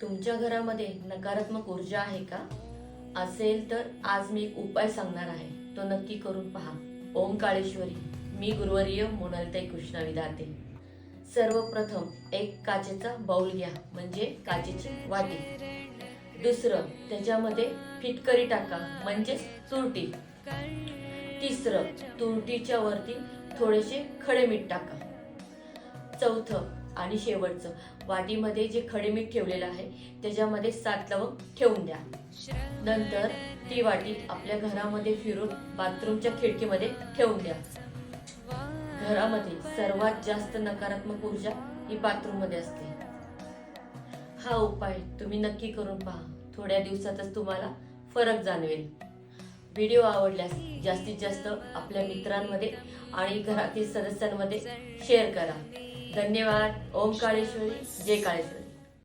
तुमच्या घरामध्ये नकारात्मक ऊर्जा आहे का? असेल तर आज मी एक उपाय सांगणार आहे, तो नक्की करून पहा. ओम काळेश्वरी. मी गुरुवर्य मोनालिताई कृष्णा विधाते. सर्वप्रथम एक काचेचा बाउल घ्या, म्हणजे काचेची वाटी. दुसरं, त्याच्यामध्ये फिटकरी टाका, म्हणजे चुरटी. तिसरं, तुरटीच्या वरती थोडेसे खडे मीठ टाका. चौथं आणि शेवटचं, वाटीमध्ये जे खडे मीठ ठेवलेलं आहे त्याच्यामध्ये 7 लवंग ठेवून द्या. नंतर ती वाटी आपल्या घरामध्ये फिरून बाथरूमच्या खिडकीमध्ये ठेवून द्या. घरामध्ये सर्वात जास्त नकारात्मक ऊर्जा ही बाथरूम मध्ये असते. हा उपाय तुम्ही नक्की करून पहा. थोड्या दिवसातच तुम्हाला फरक जाणवेल. व्हिडिओ आवडल्यास जास्तीत जास्त आपल्या मित्रांमध्ये आणि घरातील सदस्यांमध्ये शेअर करा. धन्यवाद. ओम काळेश्वरी. जय काळेश्वरी.